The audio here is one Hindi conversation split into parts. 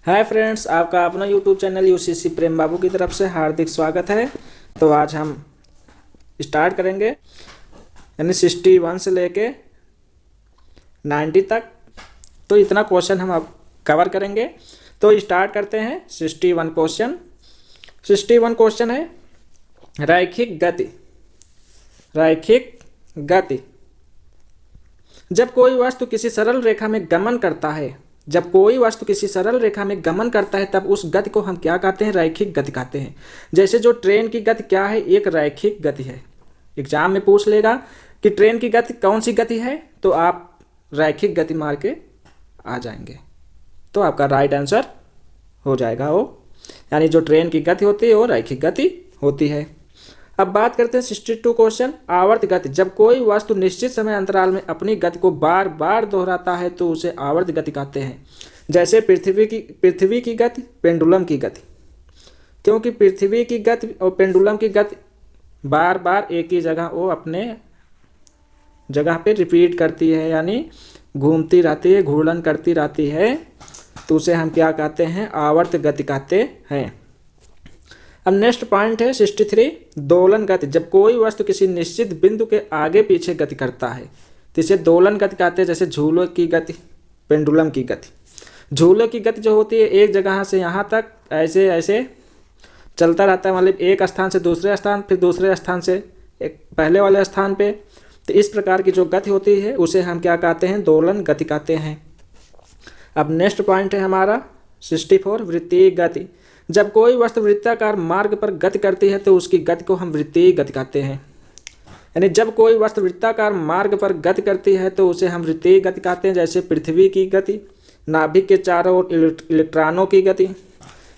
हाय फ्रेंड्स, आपका अपना यूट्यूब चैनल यूसीसी प्रेम बाबू की तरफ से हार्दिक स्वागत है। तो आज हम स्टार्ट करेंगे यानी 61 से लेके 90 तक। तो इतना क्वेश्चन हम अब कवर करेंगे। तो स्टार्ट करते हैं 61 क्वेश्चन। 61 क्वेश्चन है रैखिक गति। रैखिक गति, जब कोई वस्तु किसी सरल रेखा में गमन करता है तब उस गति को हम क्या कहते हैं? रैखिक गति कहते हैं। जैसे जो ट्रेन की गति क्या है? एक रैखिक गति है। एग्जाम में पूछ लेगा कि ट्रेन की गति कौन सी गति है, तो आप रैखिक गति मार के आ जाएंगे, तो आपका राइट आंसर हो जाएगा वो, यानी जो ट्रेन की गति होती है वो रैखिक गति होती है। अब बात करते हैं 62 क्वेश्चन आवर्त गति। जब कोई वस्तु निश्चित समय अंतराल में अपनी गति को बार बार दोहराता है तो उसे आवर्त गति कहते हैं। जैसे पृथ्वी की गति, पेंडुलम की गति। क्योंकि पृथ्वी की गति और पेंडुलम की गति बार बार एक ही जगह वो अपने जगह पे रिपीट करती है, यानी घूमती रहती है, घूर्णन करती रहती है, तो उसे हम क्या कहते हैं? आवर्त गति कहते हैं। अब नेक्स्ट पॉइंट है 63 दोलन गति। जब कोई वस्तु किसी निश्चित बिंदु के आगे पीछे गति करता है तो इसे दोलन गति कहते हैं। जैसे झूले की गति, पेंडुलम की गति। झूले की गति जो होती है एक जगह से यहाँ तक ऐसे ऐसे चलता रहता है, मतलब एक स्थान से दूसरे स्थान, फिर दूसरे स्थान से एक पहले वाले स्थान पे। तो इस प्रकार की जो गति होती है उसे हम क्या कहते हैं? दोलन गति कहते हैं। अब नेक्स्ट पॉइंट है हमारा 64 वृत्तीय गति। जब कोई वस्तु वृत्ताकार मार्ग पर गति करती है तो उसकी गति को हम वृत्तीय गति कहते हैं। यानी जब कोई वस्तु वृत्ताकार मार्ग पर गति करती है तो उसे हम वृत्तीय गति कहते हैं। जैसे पृथ्वी की गति, नाभिक के चारों ओर इलेक्ट्रॉनों की गति।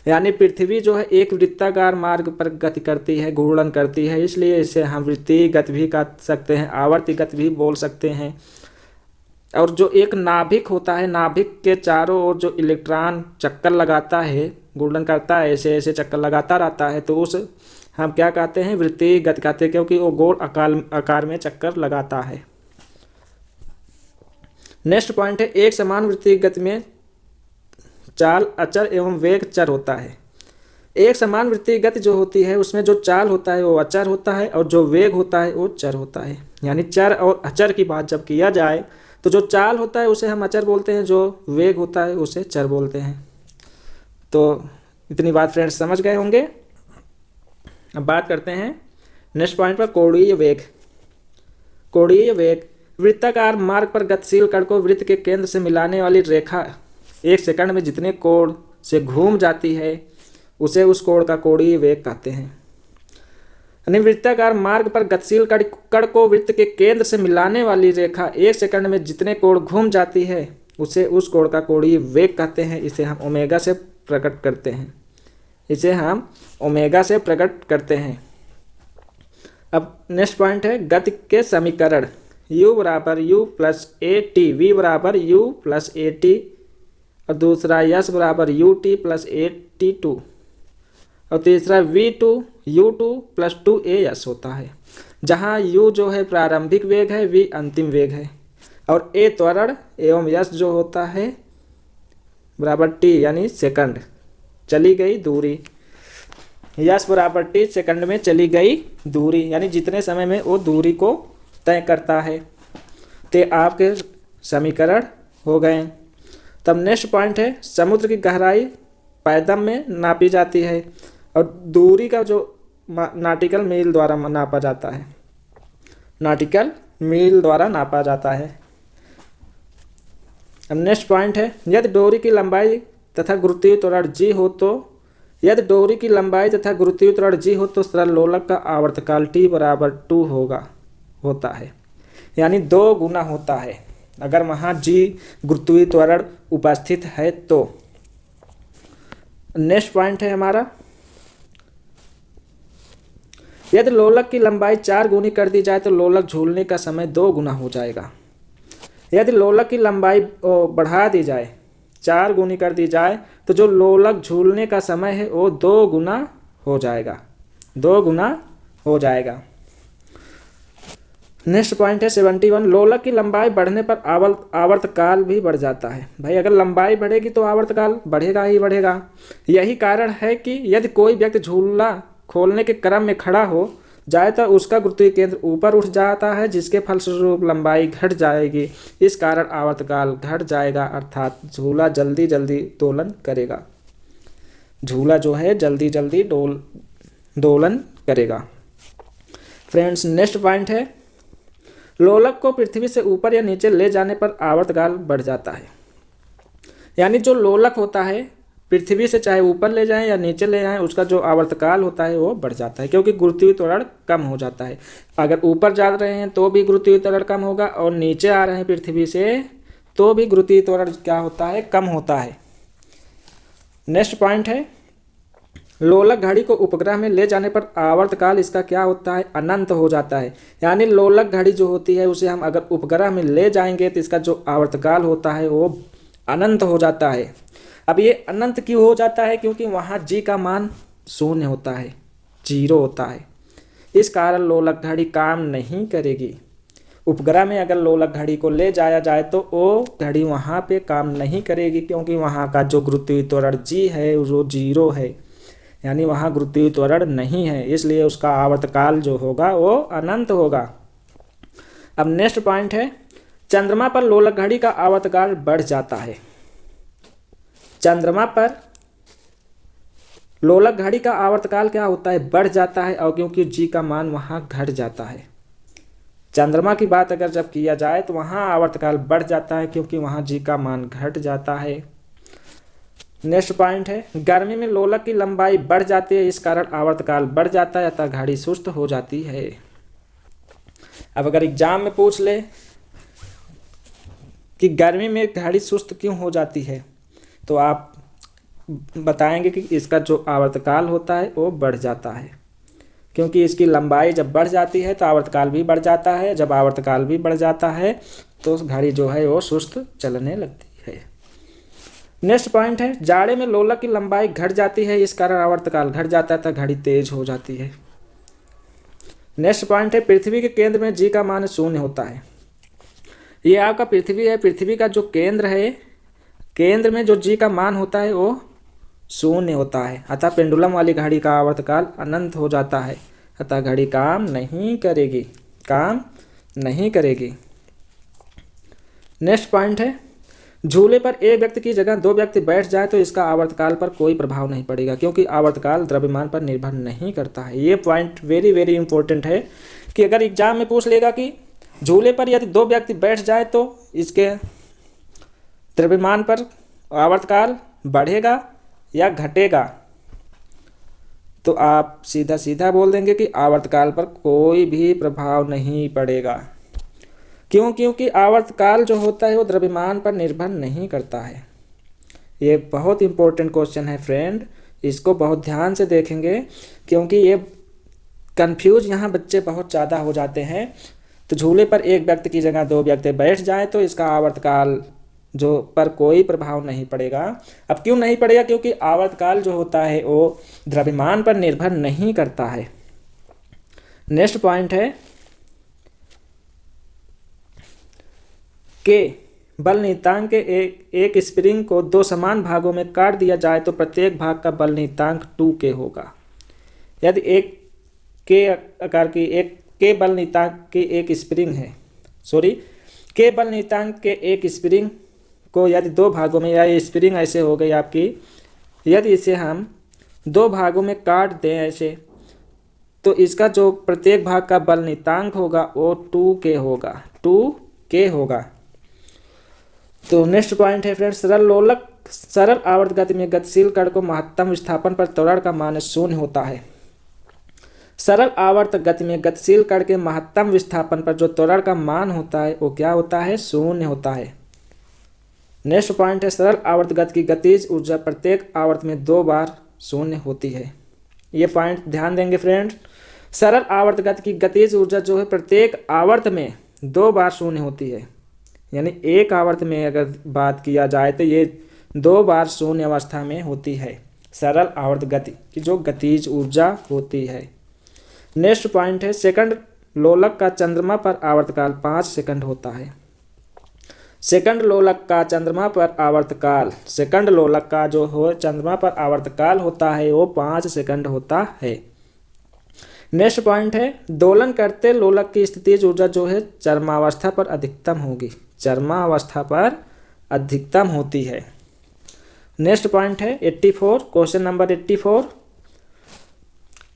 यानी पृथ्वी जो है एक वृत्ताकार मार्ग पर गति करती है, घूर्णन करती है, इसलिए इसे हम वृत्तीय गति भी कह सकते हैं, आवर्ती गति भी बोल सकते हैं। और जो एक नाभिक होता है, नाभिक के चारों ओर जो इलेक्ट्रॉन चक्कर लगाता है, घूर्णन करता है, ऐसे ऐसे चक्कर लगाता रहता है, तो उस हम क्या कहते हैं? वृत्तीय गति कहते हैं, क्योंकि वो गोल आकार में चक्कर लगाता है। नेक्स्ट पॉइंट है एक समान वृत्तीय गति में चाल अचर एवं वेग चर होता है। एक समान वृत्तीय गति जो होती है उसमें जो चाल होता है वो अचर होता है और जो वेग होता है वो चर होता है। यानी चर और अचर की बात जब किया जाए तो जो चाल होता है उसे हम अचर बोलते हैं, जो वेग होता है उसे चर बोलते हैं। तो इतनी बात फ्रेंड्स समझ गए होंगे। अब बात करते हैं नेक्स्ट पॉइंट पर कोणीय वेग। कोणीय वेग, वृत्ताकार मार्ग पर गतिशील कण को वृत्त के केंद्र से मिलाने वाली रेखा एक सेकंड में जितने कोण से घूम जाती है उसे उस कोण का कोणीय वेग कहते हैं। यानी वृत्ताकार मार्ग पर गतिशील कण को वृत्त के केंद्र से मिलाने वाली रेखा एक सेकंड में जितने कोण घूम जाती है उसे उस कोण का कोणीय वेग कहते हैं। इसे हम ओमेगा से प्रकट करते हैं। अब नेक्स्ट पॉइंट है गति के समीकरण। u बराबर u प्लस ए टी, वी बराबर u प्लस ए टी, और दूसरा s बराबर u t plus a t two, और तीसरा v2 u2 प्लस 2as होता है। जहाँ u जो है प्रारंभिक वेग है, v अंतिम वेग है, और a त्वरण एवं s जो होता है बराबर t यानी सेकंड, चली गई दूरी। s बराबर t सेकंड में चली गई दूरी, यानी जितने समय में वो दूरी को तय करता है। ते आपके समीकरण हो गए। तब नेक्स्ट पॉइंट है समुद्र की गहराई पैदम में नापी जाती है और दूरी का जो नाटिकल मील द्वारा नापा जाता है। नाटिकल मील द्वारा नापा जाता है। अब नेक्स्ट पॉइंट है यदि डोरी की लंबाई तथा गुरुत्वीय त्वरण g हो तो सरल लोलक का आवर्तकाल t बराबर 2 होता है, यानी 2 गुना होता है अगर वहाँ g गुरुत्वीय त्वरण उपस्थित है तो। नेक्स्ट पॉइंट है हमारा यदि लोलक की लंबाई 4 गुनी कर दी जाए तो लोलक झूलने का समय 2 गुना हो जाएगा। यदि लोलक की लंबाई बढ़ा दी जाए, 4 गुनी कर दी जाए, तो जो लोलक झूलने का समय है वो 2 गुना हो जाएगा। नेक्स्ट पॉइंट है 71, लोलक की लंबाई बढ़ने पर आवर्तकाल भी बढ़ जाता है। भाई अगर लंबाई बढ़ेगी तो आवर्तकाल बढ़ेगा ही बढ़ेगा। यही कारण है कि यदि कोई व्यक्ति झूला खोलने के क्रम में खड़ा हो जाए तो उसका गुरुत्वीय केंद्र ऊपर उठ जाता है, जिसके फलस्वरूप लंबाई घट जाएगी। इस कारण आवर्तकाल घट जाएगा, अर्थात झूला जल्दी जल्दी दोलन करेगा। झूला जो है जल्दी जल्दी दोलन करेगा। फ्रेंड्स नेक्स्ट पॉइंट है, लोलक को पृथ्वी से ऊपर या नीचे ले जाने पर आवर्तकाल बढ़ जाता है। यानी जो लोलक होता है पृथ्वी से चाहे ऊपर ले जाएं या नीचे ले जाएं, उसका जो आवर्तकाल होता है वो बढ़ जाता है, क्योंकि गुरुत्वीय त्वरण कम हो जाता है। अगर ऊपर जा रहे हैं तो भी गुरुत्वीय त्वरण कम होगा, और नीचे आ रहे हैं पृथ्वी से तो भी गुरुत्वीय त्वरण क्या होता है, कम होता है। नेक्स्ट पॉइंट है, लोलक घड़ी को उपग्रह में ले जाने पर आवर्तकाल इसका क्या होता है, अनंत हो जाता है। यानी लोलक घड़ी जो होती है उसे हम अगर उपग्रह में ले जाएंगे तो इसका जो आवर्तकाल होता है वो अनंत हो जाता है। अब ये अनंत क्यों हो जाता है, क्योंकि वहाँ जी का मान शून्य होता है, 0 होता है। इस कारण लोलक घड़ी काम नहीं करेगी। उपग्रह में अगर लोलक घड़ी को ले जाया जाए तो वो घड़ी वहाँ पे काम नहीं करेगी, क्योंकि वहाँ का जो गुरुत्वीय त्वरण जी है वो 0 है, यानी वहाँ गुरुत्वीय त्वरण नहीं है, इसलिए उसका आवर्तकाल जो होगा वो अनंत होगा। अब नेक्स्ट पॉइंट है, चंद्रमा पर लोलक घड़ी का आवर्तकाल बढ़ जाता है। चंद्रमा पर लोलक घड़ी का आवर्तकाल क्या होता है, बढ़ जाता है, और क्योंकि जी का मान वहाँ घट जाता है। चंद्रमा की बात अगर जब किया जाए तो वहाँ आवर्तकाल बढ़ जाता है, क्योंकि वहाँ जी का मान घट जाता है। नेक्स्ट पॉइंट है, गर्मी में लोलक की लंबाई बढ़ जाती है, इस कारण आवर्तकाल बढ़ जाता है, अतः घड़ी सुस्त हो जाती है। अब अगर एग्जाम में पूछ ले कि गर्मी में घड़ी सुस्त क्यों हो जाती है, तो आप बताएंगे कि इसका जो आवर्तकाल होता है वो बढ़ जाता है, क्योंकि इसकी लंबाई जब बढ़ जाती है तो आवर्तकाल भी बढ़ जाता है। जब आवर्तकाल भी बढ़ जाता है तो घड़ी जो है वो सुस्त चलने लगती है। नेक्स्ट पॉइंट है, जाड़े में लोलक की लंबाई घट जाती है, इस कारण आवर्तकाल घट जाता है, तो घड़ी तेज हो जाती है। नेक्स्ट पॉइंट है, पृथ्वी के केंद्र में जी का मान 0 होता है। ये आपका पृथ्वी है, पृथ्वी का जो केंद्र है, केंद्र में जो जी का मान होता है वो 0 होता है, अतः पेंडुलम वाली घड़ी का आवर्तकाल अनंत हो जाता है, अतः घड़ी काम नहीं करेगी, काम नहीं करेगी। नेक्स्ट पॉइंट है, झूले पर एक व्यक्ति की जगह 2 व्यक्ति बैठ जाए तो इसका आवर्तकाल पर कोई प्रभाव नहीं पड़ेगा, क्योंकि आवर्तकाल द्रव्यमान पर निर्भर नहीं करता है। ये पॉइंट वेरी वेरी इंपॉर्टेंट है कि अगर एग्जाम में पूछ लेगा कि झूले पर यदि 2 व्यक्ति बैठ जाए तो इसके द्रव्यमान पर आवर्तकाल बढ़ेगा या घटेगा, तो आप सीधा सीधा बोल देंगे कि आवर्तकाल पर कोई भी प्रभाव नहीं पड़ेगा। क्यों? क्योंकि आवर्तकाल जो होता है वो द्रव्यमान पर निर्भर नहीं करता है। ये बहुत इंपॉर्टेंट क्वेश्चन है फ्रेंड, इसको बहुत ध्यान से देखेंगे, क्योंकि ये कंफ्यूज यहाँ बच्चे बहुत ज़्यादा हो जाते हैं। तो झूले पर एक व्यक्ति की जगह 2 व्यक्ति बैठ जाए तो इसका आवर्तकाल जो पर कोई प्रभाव नहीं पड़ेगा। अब क्यों नहीं पड़ेगा? क्योंकि आवर्तकाल जो होता है वो द्रव्यमान पर निर्भर नहीं करता है। नेक्स्ट पॉइंट है के बल नियतांक के एक स्प्रिंग को 2 समान भागों में काट दिया जाए तो प्रत्येक भाग का बल नियतांक 2K होगा। यदि एक के आकार की एक के बल नियतांक की एक स्प्रिंग है, के बल नियतांक के एक स्प्रिंग को यदि 2 भागों में, या ये स्प्रिंग ऐसे हो गई आपकी, यदि इसे हम 2 भागों में काट दें ऐसे, तो इसका जो प्रत्येक भाग का बल नियतांक होगा वो 2K होगा, 2K होगा। तो नेक्स्ट पॉइंट है फ्रेंड्स, सरल आवर्त गति में गतिशील कण को महत्तम विस्थापन पर त्वरण का मान 0 होता है। सरल आवर्त गति में गतिशील कण के महत्तम विस्थापन पर जो त्वरण का मान होता है वो क्या होता है? 0 होता है। नेक्स्ट पॉइंट है, सरल आवर्त गति की गतिज ऊर्जा प्रत्येक आवर्त में 2 बार 0 होती है। ये पॉइंट ध्यान देंगे फ्रेंड्स, सरल आवर्त गति की गतिज ऊर्जा जो है प्रत्येक आवर्त में 2 बार 0 होती है। यानी एक आवर्त में अगर बात किया जाए तो ये 2 बार 0 अवस्था में होती है, सरल आवर्त गति की जो गतिज ऊर्जा होती है। नेक्स्ट पॉइंट है, सेकंड लोलक का चंद्रमा पर आवर्तकाल 5 सेकंड होता है। सेकंड लोलक का चंद्रमा पर आवर्तकाल, सेकंड लोलक का जो हो चंद्रमा पर आवर्तकाल होता है वो 5 सेकंड होता है। नेक्स्ट पॉइंट है, दोलन करते लोलक की स्थितिज ऊर्जा जो है चरमावस्था पर अधिकतम होगी, चरमावस्था पर अधिकतम होती है। नेक्स्ट पॉइंट है 84, क्वेश्चन नंबर 84,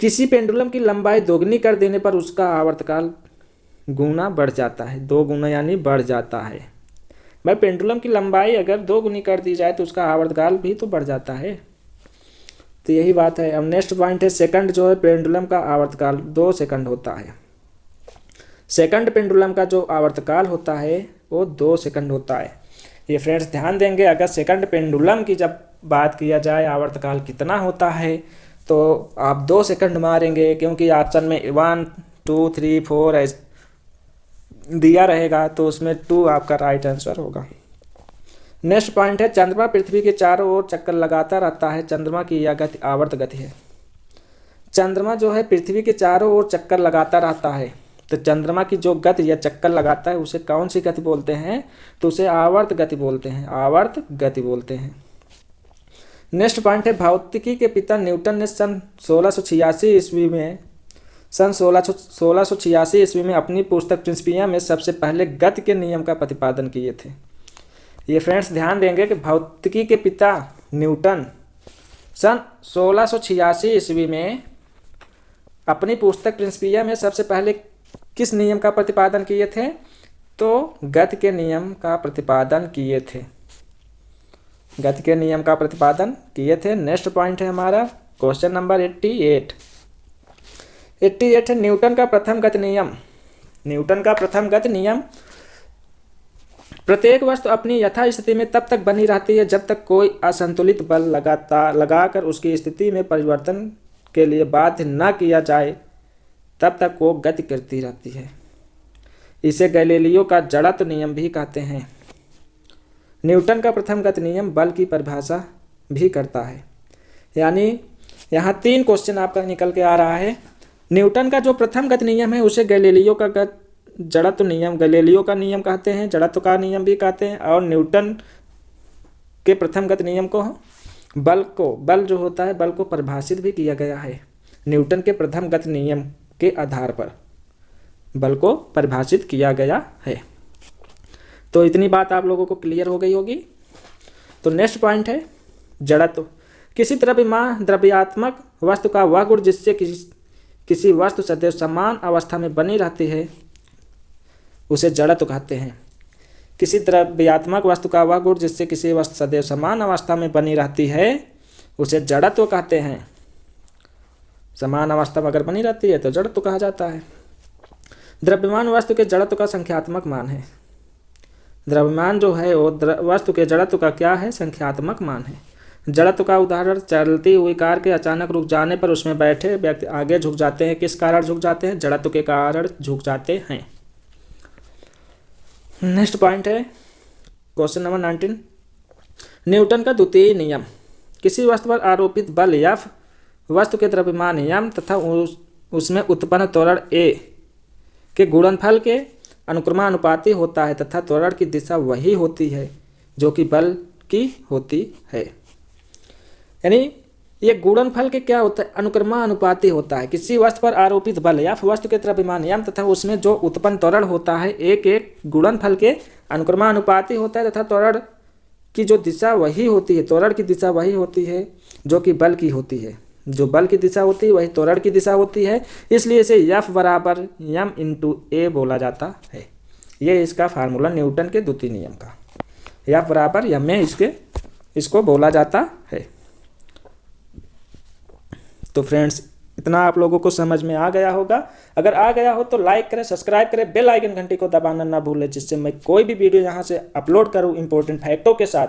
किसी पेंडुलम की लंबाई दोगुनी कर देने पर उसका आवर्तकाल गुना बढ़ जाता है, 2 गुना यानी बढ़ जाता है। भाई पेंडुलम की लंबाई अगर 2 गुनी कर दी जाए तो उसका आवर्तकाल भी तो बढ़ जाता है, तो यही बात है। अब नेक्स्ट पॉइंट है, सेकंड जो है पेंडुलम का आवर्तकाल 2 सेकंड होता है। सेकंड पेंडुलम का जो आवर्तकाल होता है वो 2 सेकंड होता है। ये फ्रेंड्स ध्यान देंगे, अगर सेकंड पेंडुलम की जब बात किया जाए आवर्तकाल कितना होता है तो आप 2 सेकंड मारेंगे, क्योंकि ऑप्शन में 1 2 3 4 दिया रहेगा तो उसमें 2 आपका राइट आंसर होगा। नेक्स्ट पॉइंट है, चंद्रमा पृथ्वी के चारों ओर चक्कर लगाता रहता है, चंद्रमा की यह गति आवर्त गति है। चंद्रमा जो है पृथ्वी के चारों ओर चक्कर लगाता रहता है, तो चंद्रमा की जो गति या चक्कर लगाता है उसे कौन सी गति बोलते हैं, तो उसे आवर्त गति बोलते हैं, आवर्त गति बोलते हैं। नेक्स्ट पॉइंट है, भौतिकी के पिता न्यूटन ने सन 1686 ईस्वी में अपनी पुस्तक प्रिंसिपिया में सबसे पहले गति के नियम का प्रतिपादन किए थे। ये फ्रेंड्स ध्यान देंगे कि भौतिकी के पिता न्यूटन सन 1686 ईस्वी में अपनी पुस्तक प्रिंसिपिया में सबसे पहले किस नियम का प्रतिपादन किए थे, तो गति के नियम का प्रतिपादन किए थे, गति के नियम का प्रतिपादन किए थे। नेक्स्ट पॉइंट है हमारा क्वेश्चन नंबर 88 है, न्यूटन का प्रथम गति नियम। न्यूटन का प्रथम गति नियम, प्रत्येक वस्तु अपनी यथास्थिति में तब तक बनी रहती है जब तक कोई असंतुलित बल लगाकर उसकी स्थिति में परिवर्तन के लिए बाध्य न किया जाए, तब तक वो गति करती रहती है। इसे गैलीलियो का जड़त्व नियम भी कहते हैं। न्यूटन का प्रथम गति नियम बल की परिभाषा भी करता है। यानी यहाँ 3 क्वेश्चन आपका निकल के आ रहा है। न्यूटन का जो प्रथम गति नियम है उसे गैलीलियो का जड़त्व नियम, गैलीलियो का नियम कहते हैं, जड़त्व का नियम भी कहते हैं। और न्यूटन के प्रथम गति नियम को बल जो होता है बल को परिभाषित भी किया गया है। न्यूटन के प्रथम गति नियम के आधार पर बल को परिभाषित किया गया है। तो इतनी बात आप लोगों को क्लियर हो गई होगी। तो नेक्स्ट पॉइंट है जड़त्व। किसी द्रव्यात्मक वस्तु का वह गुण जिससे किसी वस्तु सदैव समान अवस्था में बनी रहती है उसे जड़त्व कहते हैं। किसी द्रव्यात्मक वस्तु का वह गुण जिससे किसी वस्तु सदैव समान अवस्था में बनी रहती है उसे जड़त्व कहते हैं। समान अवस्था में अगर बनी रहती है तो जड़त्व कहा जाता है। द्रव्यमान वस्तु के जड़त्व का संख्यात्मक मान है। द्रव्यमान जो है वो वस्तु के जड़त्व का क्या है, संख्यात्मक मान है। जड़त्व का उदाहरण, चलती हुई कार के अचानक रुक जाने पर उसमें बैठे व्यक्ति आगे झुक जाते हैं। किस कारण झुक जाते हैं, जड़त्व के कारण झुक जाते हैं। नेक्स्ट पॉइंट है क्वेश्चन नंबर 19, न्यूटन का द्वितीय नियम। किसी वस्तु पर आरोपित बल या वस्तु के द्रव्यमान नियम तथा उसमें उत्पन्न त्वरण ए के गुणनफल के अनुक्रमानुपाती होता है तथा त्वरण की दिशा वही होती है जो कि बल की होती है। यानी ये गुणनफल के क्या होता है, अनुक्रमानुपाती होता है। किसी वस्तु पर आरोपित बल या वस्तु के द्रव्यमान नियम तथा उसमें जो उत्पन्न त्वरण होता है एक गुणनफल के अनुक्रमानुपाती होता है तथा त्वरण की जो दिशा वही होती है, त्वरण की दिशा वही होती है जो कि बल की होती है। जो बल की दिशा होती है वही त्वरण की दिशा होती है, इसलिए इसे F बराबर m × a बोला जाता है। ये इसका फार्मूला न्यूटन के द्वितीय नियम का, F बराबर m a इसको बोला जाता है। तो फ्रेंड्स इतना आप लोगों को समझ में आ गया होगा। अगर आ गया हो तो लाइक करें, सब्सक्राइब करें, बेल आइकन घंटी को दबाना ना भूलें, जिससे मैं कोई भी वीडियो यहाँ से अपलोड करूँ इंपॉर्टेंट फैक्टों के साथ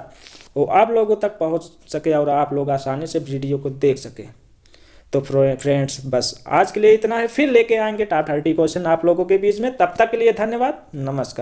वो आप लोगों तक पहुँच सके और आप लोग आसानी से वीडियो को देख सकें। तो फ्रेंड्स बस आज के लिए इतना है, फिर लेके आएंगे टॉप 30 क्वेश्चन आप लोगों के बीच में। तब तक के लिए धन्यवाद, नमस्कार।